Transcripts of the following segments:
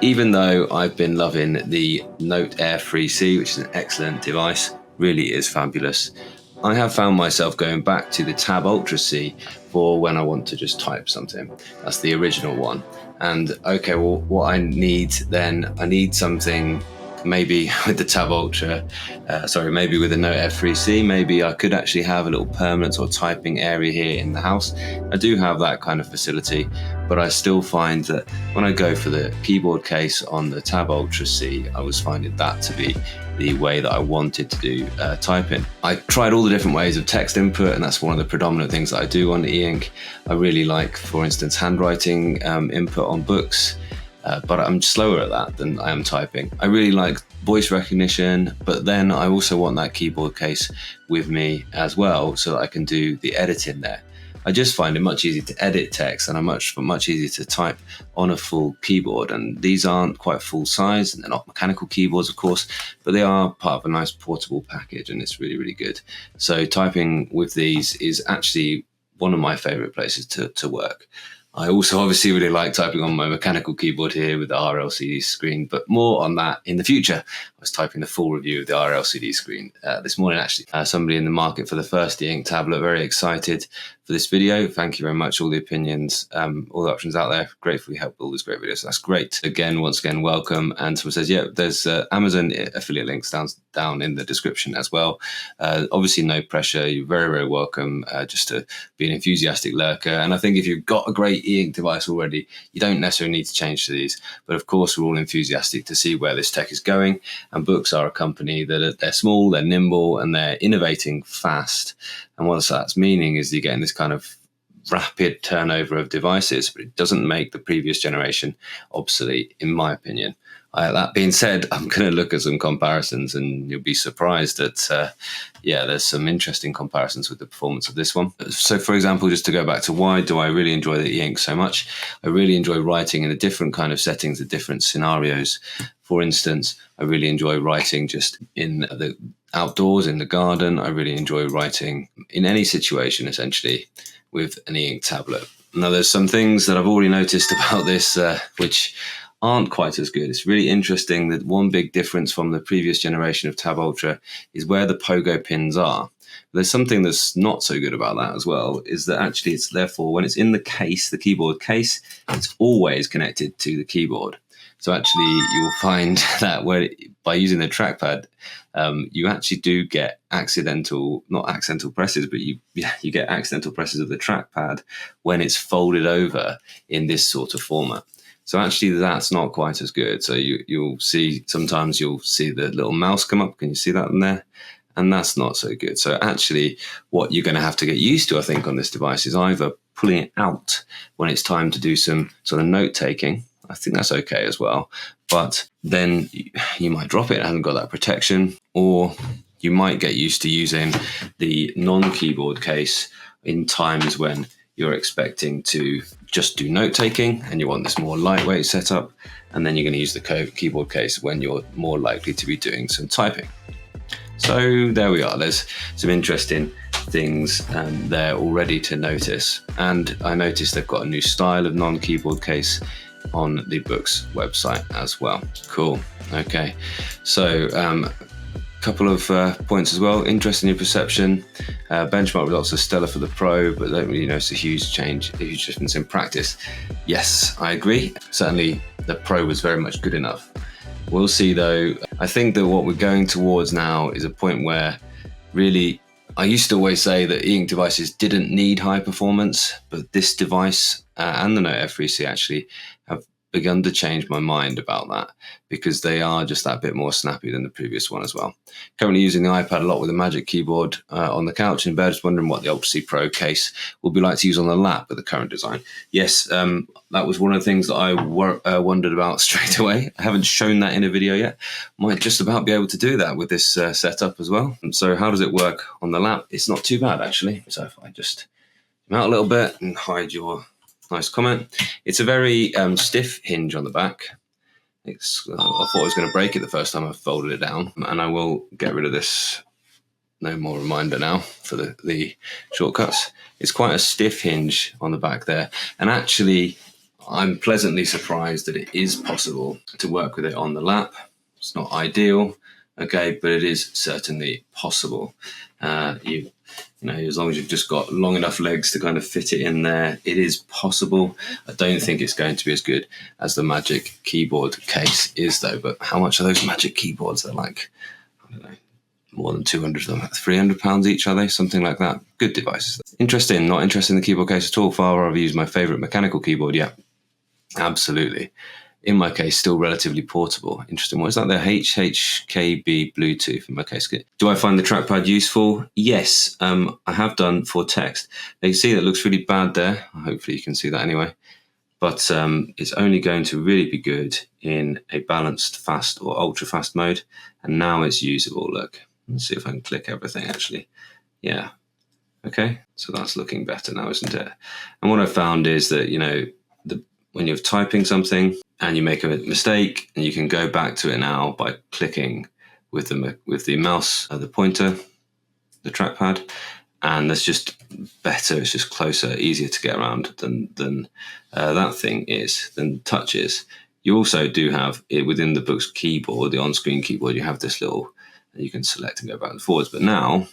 even though I've been loving the Note Air 3C, which is an excellent device, really is fabulous, I have found myself going back to the Tab Ultra C for when I want to just type something. That's the original one. And okay, well, what I need then, I need something maybe with the Tab Ultra, maybe with the Note F3C, maybe I could actually have a little permanent or typing area here in the house. I do have that kind of facility, but I still find that when I go for the keyboard case on the Tab Ultra C, I was finding that to be the way that I wanted to do typing. I tried all the different ways of text input, and that's one of the predominant things that I do on Eink. I really like, for instance, handwriting input on books. But I'm slower at that than I am typing. I really like voice recognition, but then I also want that keyboard case with me as well so that I can do the editing there. I just find it much easier to edit text and much easier to type on a full keyboard. And these aren't quite full size, and they're not mechanical keyboards, of course, but they are part of a nice portable package, and it's really, really good. So typing with these is actually one of my favorite places to work. I also obviously really like typing on my mechanical keyboard here with the RLCD screen, but more on that in the future. I was typing the full review of the RLCD screen this morning, actually. Somebody in the market for the first Eink tablet, very excited for this video. Thank you very much. All the opinions, all the options out there, gratefully help all these great videos. So that's great. Once again, welcome. And someone says, yeah, there's Amazon affiliate links down in the description as well. Obviously, no pressure. You're very, very welcome just to be an enthusiastic lurker. And I think if you've got a great Eink device already, you don't necessarily need to change to these. But of course, we're all enthusiastic to see where this tech is going. And books are a company that they're small, they're nimble, and they're innovating fast. And what that's meaning is you're getting this kind of rapid turnover of devices, but it doesn't make the previous generation obsolete, in my opinion. That being said, I'm going to look at some comparisons, and you'll be surprised that, there's some interesting comparisons with the performance of this one. So, for example, just to go back to why do I really enjoy the Eink so much? I really enjoy writing in a different kind of settings, the different scenarios. For instance, I really enjoy writing just in the outdoors, in the garden. I really enjoy writing in any situation, essentially, with an Eink tablet. Now, there's some things that I've already noticed about this, which aren't quite as good. It's really interesting that one big difference from the previous generation of Tab Ultra is where the pogo pins are. There's something that's not so good about that as well, is that actually it's therefore, when it's in the case, the keyboard case, it's always connected to the keyboard. So actually you'll find that by using the trackpad, you actually do get not accidental presses, but you get accidental presses of the trackpad when it's folded over in this sort of format. So actually that's not quite as good. So sometimes you'll see the little mouse come up. Can you see that in there? And that's not so good. So actually what you're going to have to get used to, I think, on this device is either pulling it out when it's time to do some sort of note taking. I think that's okay as well. But then you might drop it. It hasn't got that protection. Or you might get used to using the non-keyboard case in times when you're expecting to just do note taking and you want this more lightweight setup, and then you're going to use the keyboard case when you're more likely to be doing some typing. So there we are. There's some interesting things there already to notice. And I noticed they've got a new style of non-keyboard case on the book's website as well. Cool. Okay. So couple of points as well. Interest in your perception. Benchmark results are stellar for the Pro, but don't really notice a huge difference in practice. Yes, I agree. Certainly the Pro was very much good enough. We'll see though. I think that what we're going towards now is a point where really, I used to always say that Eink devices didn't need high performance, but this device and the Note F3C actually have begun to change my mind about that, because they are just that bit more snappy than the previous one as well. Currently using the iPad a lot with a Magic Keyboard on the couch in bed, just wondering what the Ultra C Pro case will be like to use on the lap with the current design. Yes, that was one of the things that I wondered about straight away. I haven't shown that in a video yet. Might just about be able to do that with this setup as well. And so how does it work on the lap? It's not too bad actually. So if I just come out a little bit and hide your nice comment. It's a very stiff hinge on the back. I thought I was going to break it the first time I folded it down, and I will get rid of this. No more reminder now for the shortcuts. It's quite a stiff hinge on the back there, and actually I'm pleasantly surprised that it is possible to work with it on the lap. It's not ideal, okay, but it is certainly possible. You know, as long as you've just got long enough legs to kind of fit it in there, it is possible. I don't think it's going to be as good as the Magic Keyboard case is, though. But how much are those Magic Keyboards? They're like, I don't know, more than 200 of them, £300 each, are they? Something like that. Good devices. Interesting. Not interested in the keyboard case at all. Far rather use my favourite mechanical keyboard. Yeah, absolutely. In my case, still relatively portable. Interesting. What is that? The HHKB Bluetooth in my case. Do I find the trackpad useful? Yes, I have done for text. Now you see that looks really bad there. Hopefully you can see that anyway. But it's only going to really be good in a balanced, fast or ultra fast mode. And now it's usable. Look, let's see if I can click everything actually. Yeah. Okay. So that's looking better now, isn't it? And what I found is that, you know, when you're typing something and you make a mistake, and you can go back to it now by clicking with the mouse, the pointer, the trackpad, and that's just better. It's just closer, easier to get around than that thing is, than touch is. You also do have it within the book's keyboard, the on-screen keyboard. You have this little, you can select and go back and forwards. But now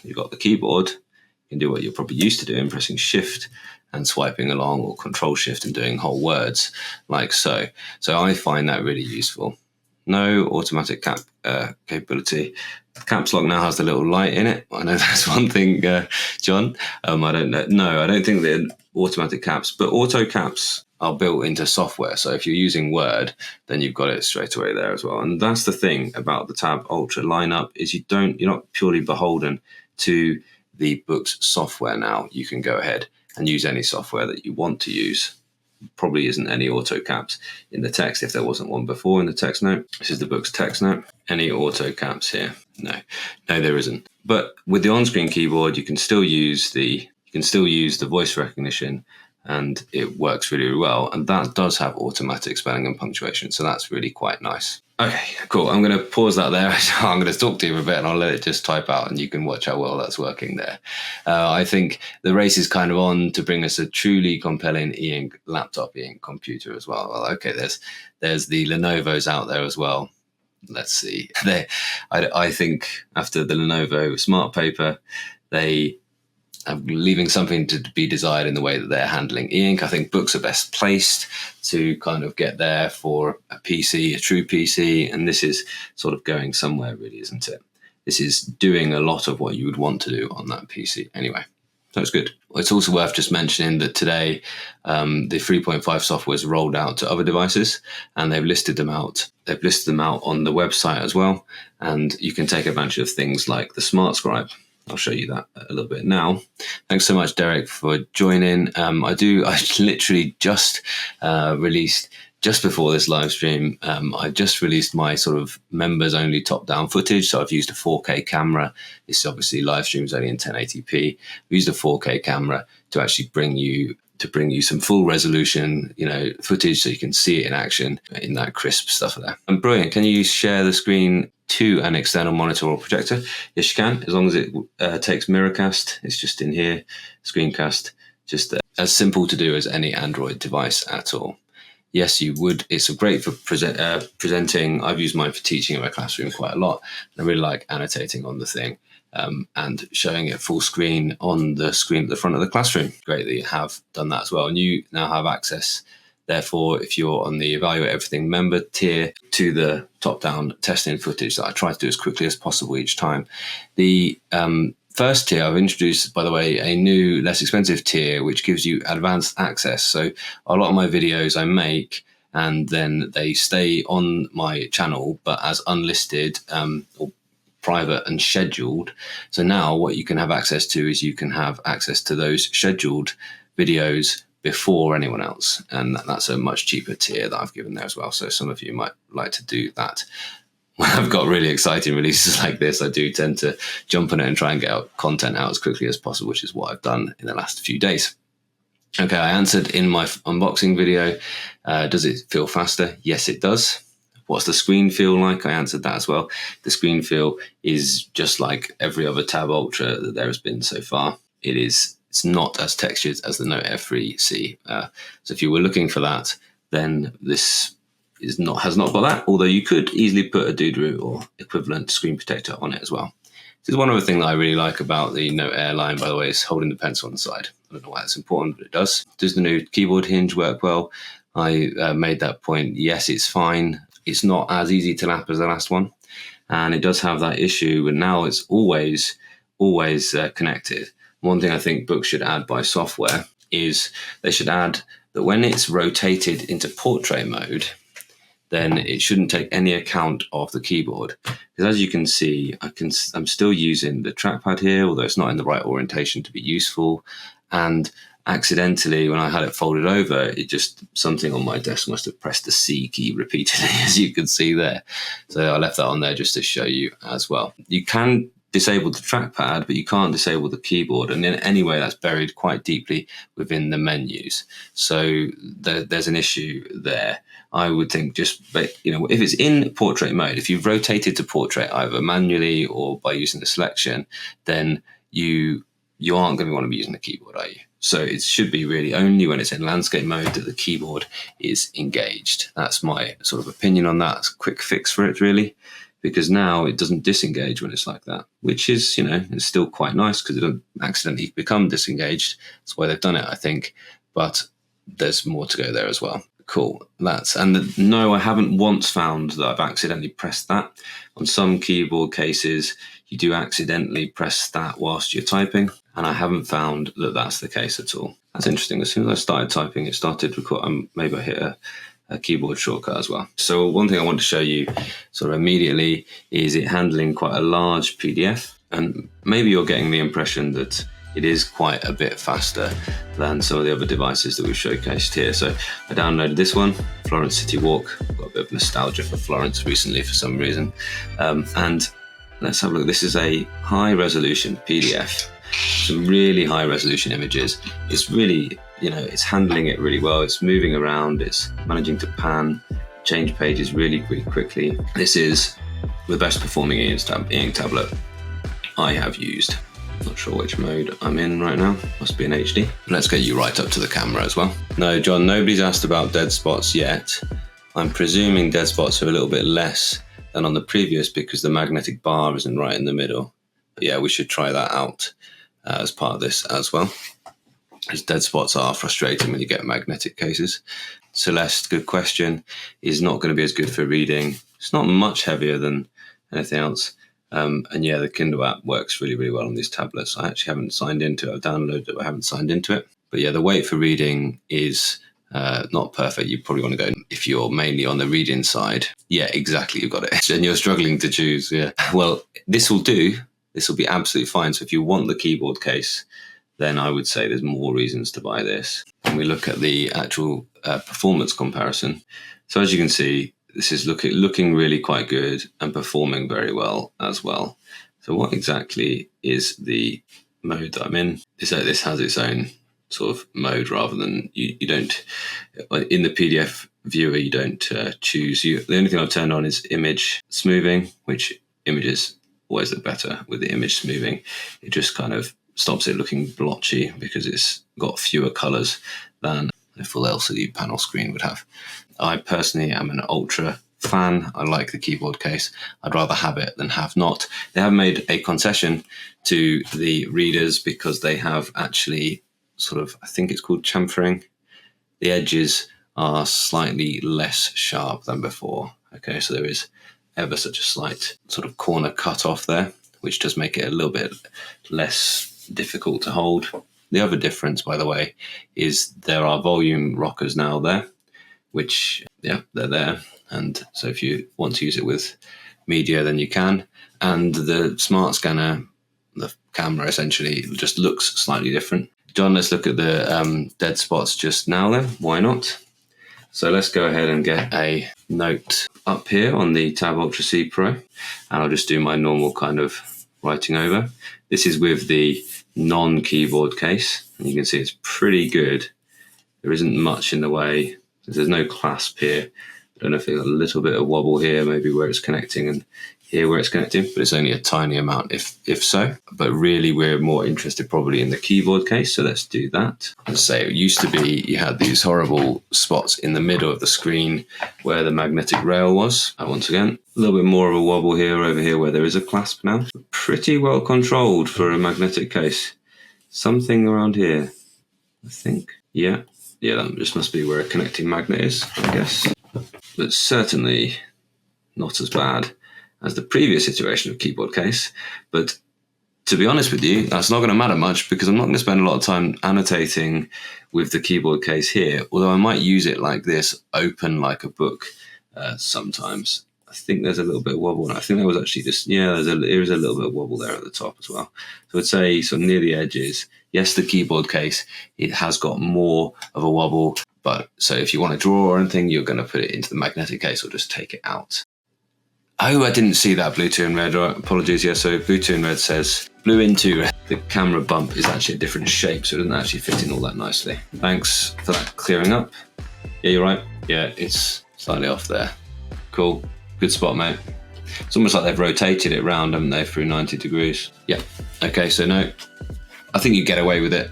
you've got the keyboard. You can do what you're probably used to doing, pressing Shift and swiping along, or Control Shift and doing whole words like so. So I find that really useful. No automatic cap capability. The caps lock now has the little light in it. I know that's one thing, John. I don't know. No, I don't think they're automatic caps, but auto caps are built into software. So if you're using Word, then you've got it straight away there as well. And that's the thing about the Tab Ultra lineup, is you're not purely beholden to the book's software now. You can go ahead and use any software that you want to use. Probably isn't any auto caps in the text if there wasn't one before in the text note. This is the book's text note. Any auto caps here? No, there isn't. But with the on-screen keyboard, you can still use the voice recognition, and it works really, really well. And that does have automatic spelling and punctuation, so that's really quite nice. Okay, cool. I'm going to pause that there. I'm going to talk to you for a bit and I'll let it just type out, and you can watch how well that's working there. I think the race is kind of on to bring us a truly compelling Eink laptop, Eink computer as well. Well, okay, there's the Lenovo's out there as well. Let's see. I think after the Lenovo Smart Paper, they are leaving something to be desired in the way that they're handling Eink. I think books are best placed to kind of get there for a PC, a true PC, and this is sort of going somewhere, really, isn't it? This is doing a lot of what you would want to do on that PC anyway. So it's good. It's also worth just mentioning that today the 3.5 software is rolled out to other devices, and they've listed them out. They've listed them out on the website as well, and you can take advantage of things like the Smart Scribe. I'll show you that a little bit now. Thanks so much, Derek, for joining. I literally just released, just before this live stream, I just released my sort of members only top down footage. So I've used a 4K camera. This obviously live streams only in 1080p. We used a 4K camera to actually bring you some full resolution, footage, so you can see it in action in that crisp stuff there. And brilliant. Can you share the screen to an external monitor or projector? Yes, you can, as long as it takes Mirrorcast. It's just in here, Screencast, just as simple to do as any Android device at all. Yes, you would. It's great for presenting. I've used mine for teaching in my classroom quite a lot. And I really like annotating on the thing and showing it full screen on the screen at the front of the classroom. Great that you have done that as well. And you now have access, therefore, if you're on the Evaluate Everything member tier, to the top-down testing footage that I try to do as quickly as possible each time. The first tier, I've introduced, by the way, a new, less expensive tier, which gives you advanced access. So a lot of my videos I make, and then they stay on my channel, but as unlisted or private and scheduled. So now what you can have access to is you can have access to those scheduled videos before anyone else. And that's a much cheaper tier that I've given there as well. So some of you might like to do that. When I've got really exciting releases like this, I do tend to jump on it and try and get content out as quickly as possible, which is what I've done in the last few days. Okay, I answered in my unboxing video, does it feel faster? Yes, it does. What's the screen feel like? I answered that as well. The screen feel is just like every other Tab Ultra that there has been so far. It is it's not as textured as the Note Air 3C. So if you were looking for that, then this has not got that, although you could easily put a Doodroo or equivalent screen protector on it as well. This is one other thing that I really like about the Note Air line, by the way, is holding the pencil on the side. I don't know why that's important, but it does. Does the new keyboard hinge work well? I made that point. Yes, it's fine. It's not as easy to lap as the last one. And it does have that issue, and now it's always connected. One thing I think books should add by software is they should add that when it's rotated into portrait mode, then it shouldn't take any account of the keyboard. Because as you can see, I'm still using the trackpad here, although it's not in the right orientation to be useful. And accidentally, when I had it folded over, something on my desk must have pressed the C key repeatedly, as you can see there. So I left that on there just to show you as well. You can disable the trackpad, but you can't disable the keyboard. And in any way, that's buried quite deeply within the menus. So there's an issue there. I would think if it's in portrait mode, if you've rotated to portrait either manually or by using the selection, then you aren't going to want to be using the keyboard, are you? So it should be really only when it's in landscape mode that the keyboard is engaged. That's my sort of opinion on that. It's a quick fix for it, really, because now it doesn't disengage when it's like that, which is, it's still quite nice because it doesn't accidentally become disengaged. That's why they've done it, I think. But there's more to go there as well. Cool. No, I haven't once found that I've accidentally pressed that. On some keyboard cases, you do accidentally press that whilst you're typing, and I haven't found that that's the case at all. That's interesting. As soon as I started typing, it started record. Maybe I hit a keyboard shortcut as well. So one thing I want to show you sort of immediately is it handling quite a large PDF, and maybe you're getting the impression that it is quite a bit faster than some of the other devices that we've showcased here. So I downloaded this one, Florence City Walk. I've got a bit of nostalgia for Florence recently for some reason. And let's have a look. This is a high resolution PDF, some really high resolution images. It's really, it's handling it really well. It's moving around. It's managing to pan, change pages really quickly. This is the best performing Eink tablet I have used. Not sure which mode I'm in right now. Must be in HD. Let's get you right up to the camera as well. No, John, nobody's asked about dead spots yet. I'm presuming dead spots are a little bit less than on the previous because the magnetic bar isn't right in the middle. But yeah, we should try that out as part of this as well. Because dead spots are frustrating when you get magnetic cases. Celeste, good question, is not going to be as good for reading. It's not much heavier than anything else. And yeah, the Kindle app works really, really well on these tablets. I actually haven't signed into it. I've downloaded it, but I haven't signed into it. But yeah, the weight for reading is not perfect. You probably want to go if you're mainly on the reading side. Yeah, exactly. You've got it. And you're struggling to choose. Yeah. Well, this will do. This will be absolutely fine. So if you want the keyboard case, then I would say there's more reasons to buy this. And we look at the actual performance comparison. So as you can see, this is looking really quite good and performing very well as well. So what exactly is the mode that I'm in? This has its own sort of mode rather than you don't, in the PDF viewer, you don't choose. The only thing I've turned on is image smoothing, which images always look better with the image smoothing. It just kind of stops it looking blotchy because it's got fewer colors than a full LCD panel screen would have. I personally am an ultra fan. I like the keyboard case. I'd rather have it than have not. They have made a concession to the readers because they have actually sort of, I think it's called chamfering. The edges are slightly less sharp than before. Okay, so there is ever such a slight sort of corner cut off there, which does make it a little bit less difficult to hold. The other difference, by the way, is there are volume rockers now there, which, yeah, they're there. And so if you want to use it with media, then you can. And the smart scanner, the camera essentially just looks slightly different. John, let's look at the dead spots just now then. Why not? So let's go ahead and get a note up here on the Tab Ultra C Pro. And I'll just do my normal kind of writing over. This is with the non-keyboard case. And you can see it's pretty good. There isn't much in the way. There's no clasp here. I don't know if there's a little bit of wobble here, maybe where it's connecting, and here where it's connecting, but it's only a tiny amount if so. But really we're more interested probably in the keyboard case, so let's do that. As I say, it used to be you had these horrible spots in the middle of the screen where the magnetic rail was. And once again, a little bit more of a wobble here over here where there is a clasp now. Pretty well controlled for a magnetic case. Something around here, I think. Yeah, that just must be where a connecting magnet is, I guess. But certainly not as bad as the previous iteration of keyboard case. But to be honest with you, that's not going to matter much because I'm not going to spend a lot of time annotating with the keyboard case here, although I might use it like this, open like a book sometimes. I think there's a little bit of wobble. I think there was actually just, there is a little bit of wobble there at the top as well. So I'd say sort of near the edges, yes, the keyboard case, it has got more of a wobble, but so if you want to draw or anything, you're going to put it into the magnetic case or just take it out. Oh, I didn't see that Bluetooth in red. Apologies. Yeah, so Bluetooth in red says blue into red. The camera bump is actually a different shape, so it doesn't actually fit in all that nicely. Thanks for that clearing up. Yeah, you're right. Yeah, it's slightly off there. Cool. Good spot, mate. It's almost like they've rotated it round, haven't they, through 90 degrees. Yeah. Okay, so no, I think you get away with it,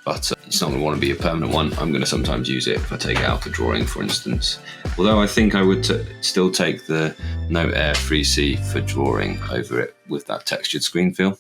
but it's not going to want to be a permanent one. I'm going to sometimes use it if I take it out for drawing, for instance. Although I think I would still take the Note Air 3C for drawing over it with that textured screen feel.